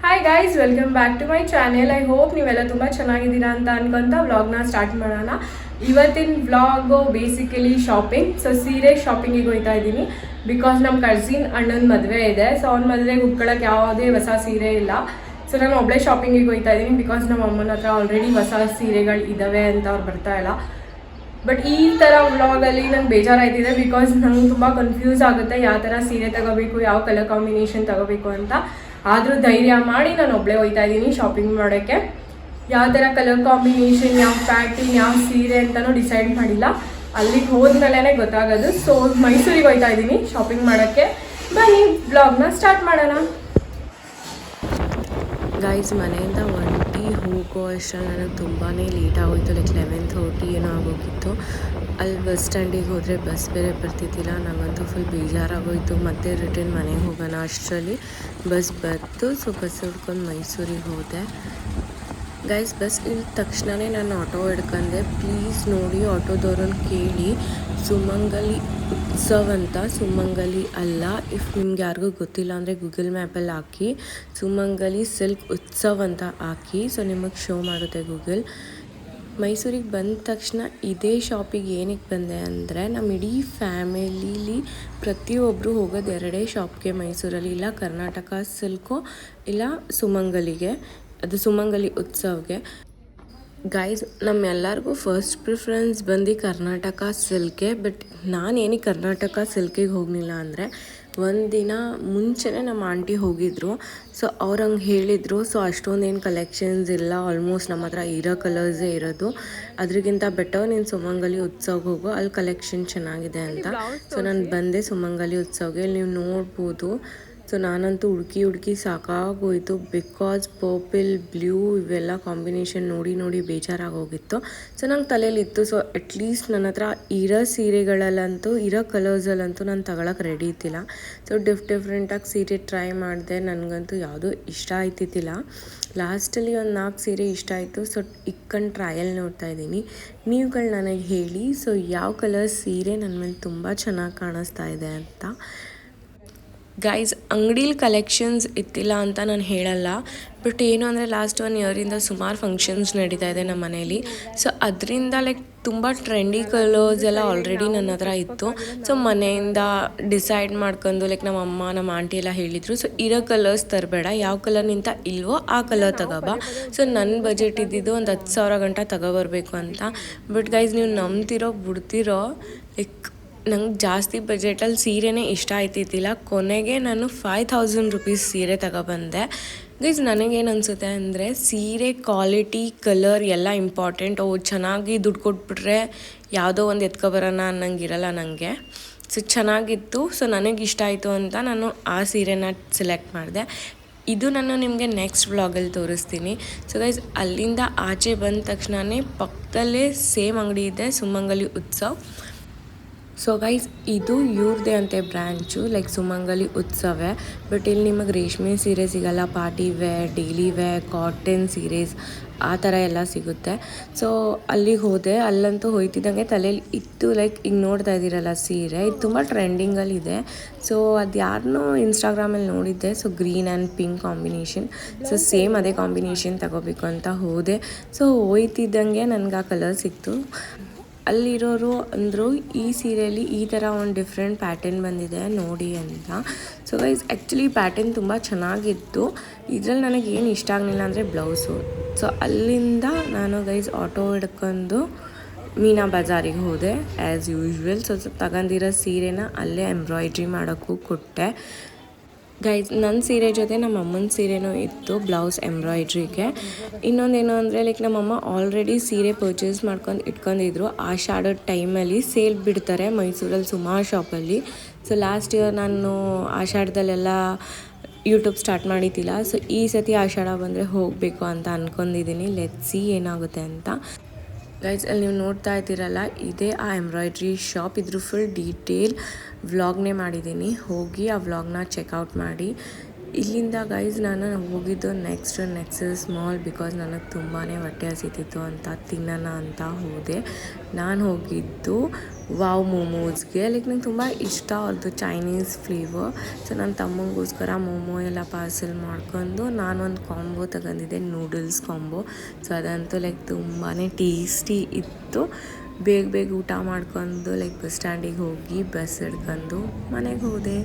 Hi guys, welcome back to my channel. I hope ನೀವೆಲ್ಲ ತುಂಬ ಚೆನ್ನಾಗಿದ್ದೀರಾ ಅಂತ ಅನ್ಕೊಂತ ವ್ಲಾಗ್ನ ಸ್ಟಾರ್ಟ್ ಮಾಡೋಣ. ಇವತ್ತಿನ ವ್ಲಾಗು ಬೇಸಿಕಲಿ ಶಾಪಿಂಗ್. ಸೊ ಸೀರೆ ಶಾಪಿಂಗಿಗೆ ಹೋಗ್ತಾ ಇದ್ದೀನಿ ಬಿಕಾಸ್ ನಮ್ಮ ಕಸಿನ್ ಅಣ್ಣನ ಮದುವೆ ಇದೆ. ಸೊ ಅವ್ನ ಮದುವೆಗೆ ಉಟ್ಕೊಳ್ಳೋಕೆ ಯಾವುದೇ ಹೊಸ ಸೀರೆ ಇಲ್ಲ. ಸೊ ನಾನು ಒಬ್ಬಳೇ ಶಾಪಿಂಗಿಗೆ ಹೋಗ್ತಾ ಇದ್ದೀನಿ ಬಿಕಾಸ್ ನಮ್ಮ ಅಮ್ಮನ ಹತ್ರ ಆಲ್ರೆಡಿ ಹೊಸ ಸೀರೆಗಳು ಇದ್ದಾವೆ ಅಂತ ಅವ್ರು ಬರ್ತಾ ಇಲ್ಲ. ಬಟ್ ಈ ಥರ ವ್ಲಾಗಲ್ಲಿ ನಂಗೆ ಬೇಜಾರಾಯ್ತಿದೆ ಬಿಕಾಸ್ ನಂಗೆ ತುಂಬ ಕನ್ಫ್ಯೂಸ್ ಆಗುತ್ತೆ ಯಾವ ಥರ ಸೀರೆ ತಗೋಬೇಕು, ಯಾವ ಕಲರ್ ಕಾಂಬಿನೇಷನ್ ತಗೋಬೇಕು ಅಂತ. ಆದರೂ ಧೈರ್ಯ ಮಾಡಿ ನಾನು ಒಬ್ಬಳೇ ಹೋಗ್ತಾ ಇದ್ದೀನಿ ಶಾಪಿಂಗ್ ಮಾಡೋಕ್ಕೆ. ಯಾವ ಥರ ಕಲರ್ ಕಾಂಬಿನೇಷನ್, ಯಾವ ಪ್ಯಾಟರ್ನ್, ಯಾವ ಸೀರೆ ಅಂತಲೂ ಡಿಸೈಡ್ ಮಾಡಿಲ್ಲ. ಅಲ್ಲಿಗೆ ಹೋದ್ಮೇಲೆ ಗೊತ್ತಾಗೋದು. ಸೊ ಮೈಸೂರಿಗೆ ಹೋಗ್ತಾ ಇದ್ದೀನಿ ಶಾಪಿಂಗ್ ಮಾಡೋಕ್ಕೆ. ಬನ್ನಿ ವ್ಲಾಗ್ನ ಸ್ಟಾರ್ಟ್ ಮಾಡೋಣ. ಗೈಸ್, ಮನೆಯಿಂದ ಒಂಟಿ ಹೋಗೋ ಅಷ್ಟರಲ್ಲಿ ನನಗೆ ತುಂಬಾ ಲೇಟ್ ಆಗೋಯ್ತು. ಲೈಕ್ 11:30 ಏನೋ ಆಗೋಗಿತ್ತು. ಅಲ್ಲಿ ಬಸ್ ಸ್ಟ್ಯಾಂಡಿಗೆ ಹೋದರೆ ಬಸ್ ಬೇರೆ ಬರ್ತಿದ್ದಿಲ್ಲ. ನನಗಂತೂ ಫುಲ್ ಬೇಜಾರಾಗೋಯಿತು. ಮತ್ತೆ ರಿಟರ್ನ್ ಮನೆಗೆ ಹೋಗೋಣ ಅಷ್ಟರಲ್ಲಿ ಬಸ್ ಬಂತು. ಸೊ ಬಸ್ ಹಿಡ್ಕೊಂಡು ಮೈಸೂರಿಗೆ ಹೋದೆ. ಗೈಸ್, ಬಸ್ ಇಳಿದ ತಕ್ಷಣವೇ ನಾನು ಆಟೋ ಹಿಡ್ಕೊಂಡೆ. ಪ್ಲೀಸ್ ನೋಡಿ, ಆಟೋದವ್ರನ್ನ ಕೇಳಿ ಸುಮಂಗಲಿ ಉತ್ಸವ್ ಅಂತ, ಸುಮಂಗಲಿ ಅಲ್ಲ. ಇಫ್ ನಿಮ್ಗೆ ಯಾರಿಗೂ ಗೊತ್ತಿಲ್ಲ ಅಂದರೆ ಗೂಗಲ್ ಮ್ಯಾಪಲ್ಲಿ ಹಾಕಿ ಸುಮಂಗಲಿ ಸಿಲ್ಕ್ ಉತ್ಸವ್ ಅಂತ ಹಾಕಿ. ಸೊ ನಿಮಗೆ ಶೋ ಮಾಡುತ್ತೆ ಗೂಗಲ್. ಮೈಸೂರಿಗೆ ಬಂದ ತಕ್ಷಣ ಇದೇ ಶಾಪಿಗೆ ಏನಕ್ಕೆ ಬಂದೆ ಅಂದರೆ, ನಮ್ಮ ಇಡೀ ಫ್ಯಾಮಿಲೀಲಿ ಪ್ರತಿಯೊಬ್ಬರು ಹೋಗೋದು ಎರಡೇ ಶಾಪ್ಗೆ ಮೈಸೂರಲ್ಲಿ. ಇಲ್ಲ ಕರ್ನಾಟಕ ಸಿಲ್ಕು, ಇಲ್ಲ ಸುಮಂಗಲಿಗೆ, ಅದು ಸುಮಂಗಲಿ ಉತ್ಸವ್ಗೆ. ಗೈಸ್, ನಮ್ಮೆಲ್ಲರಿಗೂ ಫಸ್ಟ್ ಪ್ರಿಫರೆನ್ಸ್ ಬಂದು ಕರ್ನಾಟಕ ಸಿಲ್ಕೆ. ಬಟ್ ನಾನು ಏನಕ್ಕೆ ಕರ್ನಾಟಕ ಸಿಲ್ಕಿಗೆ ಹೋಗಲಿಲ್ಲ ಅಂದರೆ, ಒಂದಿನ ಮುಂಚೆನೇ ನಮ್ಮ ಆಂಟಿ ಹೋಗಿದ್ರು. ಸೊ ಅವ್ರು ಹಂಗೆ ಹೇಳಿದರು. ಸೊ ಅಷ್ಟೊಂದೇನು ಕಲೆಕ್ಷನ್ಸ್ ಇಲ್ಲ, ಆಲ್ಮೋಸ್ಟ್ ನಮ್ಮ ಹತ್ರ ಇರೋ ಕಲರ್ಸೇ ಇರೋದು. ಅದ್ರಿಗಿಂತ ಬೆಟರ್ ನೀನು ಸುಮಂಗಲಿ ಉತ್ಸವ್ಗೆ ಹೋಗು, ಅಲ್ಲಿ ಕಲೆಕ್ಷನ್ ಚೆನ್ನಾಗಿದೆ ಅಂತ. ಸೊ ನಾನು ಬಂದೆ ಸುಮಂಗಲಿ ಉತ್ಸವ್ಗೆ. ನೀವು ನೋಡ್ಬೋದು. ಸೊ ನಾನಂತೂ ಹುಡುಕಿ ಸಾಕಾಗೋಯಿತು ಬಿಕಾಸ್ ಪರ್ಪಲ್, ಬ್ಲೂ ಇವೆಲ್ಲ ಕಾಂಬಿನೇಷನ್ ನೋಡಿ ಬೇಜಾರಾಗೋಗಿತ್ತು. ಸೊ ನಂಗೆ ತಲೆಯಲ್ಲಿತ್ತು, ಸೊ ಅಟ್ಲೀಸ್ಟ್ ನನ್ನ ಹತ್ರ ಇರೋ ಸೀರೆಗಳಲ್ಲಂತೂ, ಇರೋ ಕಲರ್ಸಲ್ಲಂತೂ ನಾನು ತಗೊಳಕ್ಕೆ ರೆಡಿ ಇದ್ದಿಲ್ಲ. ಸೊ ಡಿಫ್ರೆಂಟಾಗಿ ಸೀರೆ ಟ್ರೈ ಮಾಡಿದೆ. ನನಗಂತೂ ಯಾವುದೂ ಇಷ್ಟ ಆಯ್ತಿದ್ದಿಲ್ಲ. ಲಾಸ್ಟಲ್ಲಿ ಒಂದು 4 ಸೀರೆ ಇಷ್ಟ ಆಯಿತು. ಸೊ ಇಕ್ಕಂಡು ಟ್ರಯಲ್ ನೋಡ್ತಾ ಇದ್ದೀನಿ. ನೀವುಗಳು ನನಗೆ ಹೇಳಿ, ಸೊ ಯಾವ ಕಲರ್ ಸೀರೆ ನನ್ನ ಮೇಲೆ ತುಂಬ ಚೆನ್ನಾಗಿ ಕಾಣಿಸ್ತಾ ಇದೆ ಅಂತ. ಗೈಸ್, ಅಂಗಡೀಲಿ ಕಲೆಕ್ಷನ್ಸ್ ಇತ್ತಿಲ್ಲ ಅಂತ ನಾನು ಹೇಳಲ್ಲ. ಬಟ್ ಏನು ಅಂದರೆ ಲಾಸ್ಟ್ 1 ಇಯರಿಂದ ಸುಮಾರು ಫಂಕ್ಷನ್ಸ್ ನಡೀತಾ ಇದೆ ನಮ್ಮ ಮನೇಲಿ. ಸೊ ಅದರಿಂದ ಲೈಕ್ ತುಂಬ ಟ್ರೆಂಡಿ ಕಲರ್ಸ್ ಎಲ್ಲ ಆಲ್ರೆಡಿ ನನ್ನ ಹತ್ರ ಇತ್ತು. ಸೊ ಮನೆಯಿಂದ ಡಿಸೈಡ್ ಮಾಡ್ಕೊಂಡು ಲೈಕ್ ನಮ್ಮ ಅಮ್ಮ, ನಮ್ಮ ಆಂಟಿ ಎಲ್ಲ ಹೇಳಿದರು, ಸೊ ಇರೋ ಕಲರ್ಸ್ ತರಬೇಡ, ಯಾವ ಕಲರ್ ನಿಂತ ಇಲ್ವೋ ಆ ಕಲರ್ ತಗೋಬಾ. ಸೊ ನನ್ನ ಬಜೆಟ್ ಇದ್ದಿದ್ದು ಒಂದು 10,000 ಗಂಟ ತಗೋಬರ್ಬೇಕು ಅಂತ. ಬಟ್ ಗೈಸ್, ನೀವು ನಂಬ್ತಿರೋ ಬಿಡ್ತಿರೋ, ಲೈಕ್ ನಂಗೆ ಜಾಸ್ತಿ ಬಜೆಟಲ್ಲಿ ಸೀರೆನೇ ಇಷ್ಟ ಆಯ್ತಿದ್ದಿಲ್ಲ. ಕೊನೆಗೆ ನಾನು 5,000 ರುಪೀಸ್ ಸೀರೆ ತಗೊಬಂದೆ. ಗೈಸ್, ನನಗೇನು ಅನಿಸುತ್ತೆ ಅಂದರೆ, ಸೀರೆ ಕ್ವಾಲಿಟಿ, ಕಲರ್ ಎಲ್ಲ ಇಂಪಾರ್ಟೆಂಟ್. ಚೆನ್ನಾಗಿ ದುಡ್ಡು ಕೊಟ್ಬಿಟ್ರೆ ಯಾವುದೋ ಒಂದು ಎತ್ಕೊಬರೋಣ ಅನ್ನಂಗಿರಲ್ಲ ನನಗೆ. ಸೊ ಚೆನ್ನಾಗಿತ್ತು. ಸೊ ನನಗೆ ಇಷ್ಟ ಆಯಿತು ಅಂತ ನಾನು ಆ ಸೀರೆನ ಸೆಲೆಕ್ಟ್ ಮಾಡಿದೆ. ಇದು ನಾನು ನಿಮಗೆ ನೆಕ್ಸ್ಟ್ ವ್ಲಾಗಲ್ಲಿ ತೋರಿಸ್ತೀನಿ. ಸೊ ಗೈಸ್, ಅಲ್ಲಿಂದ ಆಚೆ ಬಂದ ತಕ್ಷಣವೇ ಪಕ್ಕದಲ್ಲೇ ಸೇಮ್ ಅಂಗಡಿ ಇದೆ, ಸುಮಂಗಲಿ ಉತ್ಸವ್. ಸೊ ಗೈಸ್, ಇದು ಇವ್ರದ್ದೇ ಅಂತೆ ಬ್ರ್ಯಾಂಚು, ಲೈಕ್ ಸುಮಂಗಲಿ ಉತ್ಸವೇ. ಬಟ್ ಇಲ್ಲಿ ನಿಮಗೆ ರೇಷ್ಮೆ ಸೀರೆ ಸಿಗಲ್ಲ, party wear, daily wear, cotton ಸೀರೆಸ್ ಆ ಥರ ಎಲ್ಲ ಸಿಗುತ್ತೆ. ಸೊ ಅಲ್ಲಿಗೆ ಹೋದೆ. ಅಲ್ಲಂತೂ ಹೋಯ್ತಿದ್ದಂಗೆ ತಲೆಯಲ್ಲಿ ಇತ್ತು, ಲೈಕ್ ಈಗ ನೋಡ್ತಾ ಇದ್ದೀರಲ್ಲ ಸೀರೆ, ಇದು ತುಂಬ ಟ್ರೆಂಡಿಂಗಲ್ಲಿದೆ. ಸೊ ಅದು ಯಾರನ್ನೂ ಇನ್ಸ್ಟಾಗ್ರಾಮಲ್ಲಿ ನೋಡಿದ್ದೆ. So green and pink combination. So same ಅದೇ ಕಾಂಬಿನೇಷನ್ ತಗೋಬೇಕು ಅಂತ ಹೋದೆ. ಸೊ ಹೋಯ್ತಿದ್ದಂಗೆ ನನಗೆ ಆ ಕಲರ್ ಸಿಕ್ತು. ಅಲ್ಲಿರೋರು ಅಂದರು, ಈ ಸೀರೆಯಲ್ಲಿ ಈ ಥರ ಒಂದು ಡಿಫ್ರೆಂಟ್ ಪ್ಯಾಟರ್ನ್ ಬಂದಿದೆ ನೋಡಿ ಅಂತ. ಸೊ ಗೈಸ್, ಆ್ಯಕ್ಚುಲಿ ಪ್ಯಾಟರ್ನ್ ತುಂಬ ಚೆನ್ನಾಗಿತ್ತು. ಇದರಲ್ಲಿ ನನಗೆ ಏನು ಇಷ್ಟ ಆಗಲಿಲ್ಲ ಅಂದರೆ ಬ್ಲೌಸು. ಸೊ ಅಲ್ಲಿಂದ ನಾನು ಗೈಸ್ ಆಟೋ ಹಿಡ್ಕೊಂಡು ಮೀನಾ ಬಜಾರಿಗೆ ಹೋದೆ ಆ್ಯಸ್ ಯೂಶ್ವಲ್. ಸೊ ತಗೊಂಡಿರೋ ಸೀರೆನ ಅಲ್ಲೇ ಎಂಬ್ರಾಯ್ಡ್ರಿ ಮಾಡೋಕ್ಕೂ ಕೊಟ್ಟೆ. ಗೈಸ್, ನನ್ನ ಸೀರೆ ಜೊತೆ ನಮ್ಮ ಅಮ್ಮನ ಸೀರೆನೂ ಇತ್ತು ಬ್ಲೌಸ್ ಎಂಬ್ರಾಯ್ಡ್ರಿಗೆ. ಇನ್ನೊಂದೇನು ಅಂದರೆ, ಲೈಕ್ ನಮ್ಮಮ್ಮ ಆಲ್ರೆಡಿ ಸೀರೆ ಪರ್ಚೇಸ್ ಮಾಡ್ಕೊಂಡು ಇಟ್ಕೊಂಡಿದ್ರು. ಆಷಾಢದ ಟೈಮಲ್ಲಿ ಸೇಲ್ ಬಿಡ್ತಾರೆ ಮೈಸೂರಲ್ಲಿ ಸುಮಾರು ಶಾಪಲ್ಲಿ. ಸೊ ಲಾಸ್ಟ್ ಇಯರ್ ನಾನು ಆಷಾಢದಲ್ಲೆಲ್ಲ ಯೂಟ್ಯೂಬ್ ಸ್ಟಾರ್ಟ್ ಮಾಡಿದ್ದಿಲ್ಲ. ಸೊ ಈ ಸತಿ ಆಷಾಢ ಬಂದರೆ ಹೋಗಬೇಕು ಅಂತ ಅಂದ್ಕೊಂಡಿದ್ದೀನಿ. ಲೆಟ್ಸ್ ಸಿ ಏನಾಗುತ್ತೆ ಅಂತ. ಗೈಸ್, ಅಲ್ಲಿ ನೀವು ನೋಡ್ತಾ ಇದ್ದೀರಲ್ಲ, ಇದೇ ಆ ಎಂಬ್ರಾಯ್ಡ್ರಿ ಶಾಪ್. ಇದ್ರ ಫುಲ್ ಡೀಟೇಲ್ ವ್ಲಾಗ್ನೇ ಮಾಡಿದ್ದೀನಿ. ಹೋಗಿ ಆ ವ್ಲಾಗ್ನ ಚೆಕ್ಔಟ್ ಮಾಡಿ. ಇಲ್ಲಿಂದ ಗೈಸ್ ನಾನು ಹೋಗಿದ್ದು ನೆಕ್ಸಸ್ ಮಾಲ್ ಬಿಕಾಸ್ ನನಗೆ ತುಂಬಾ ಹೊಟ್ಟೆ ಹಸಿತಿತ್ತು ಅಂತ ತಿನ್ನೋಣ ಅಂತ ಹೋದೆ. ನಾನು ಹೋಗಿದ್ದು ವಾವ್ ಮೋಮೋಸ್ಗೆ. ನಂಗೆ ತುಂಬ ಇಷ್ಟ ಅವ್ರದ್ದು ಚೈನೀಸ್ ಫ್ಲೇವರ್. ಸೊ ನನ್ನ ತಮ್ಮಂಗೋಸ್ಕರ ಮೋಮೋ ಎಲ್ಲ ಪಾರ್ಸೆಲ್ ಮಾಡ್ಕೊಂಡು ನಾನೊಂದು ಕಾಂಬೋ ತಗೊಂಡಿದ್ದೆ, ನೂಡಲ್ಸ್ ಕಾಂಬೋ. ಸೊ ಅದಂತೂ ತುಂಬಾ ಟೇಸ್ಟಿ ಇತ್ತು. ಬೇಗ ಊಟ ಮಾಡ್ಕೊಂಡು ಬಸ್ ಸ್ಟ್ಯಾಂಡಿಗೆ ಹೋಗಿ ಬಸ್ ಹಿಡ್ಕೊಂಡು ಮನೆಗೆ ಹೋದೆ.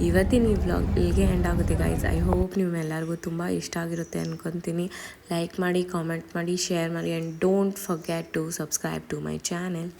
ಇವತ್ತಿನ ಈ ವ್ಲಾಗ್ ಇಲ್ಲಿಗೆ ಎಂಡ್ ಆಗುತ್ತೆ ಗೈಸ್. ಐ ಹೋಪ್ ನಿಮ್ಮೆಲ್ಲರಿಗೂ ತುಂಬ ಇಷ್ಟ ಆಗಿರುತ್ತೆ ಅಂದ್ಕೊತೀನಿ. ಲೈಕ್ ಮಾಡಿ, ಕಾಮೆಂಟ್ ಮಾಡಿ, ಶೇರ್ ಮಾಡಿ and don't forget to subscribe to my channel.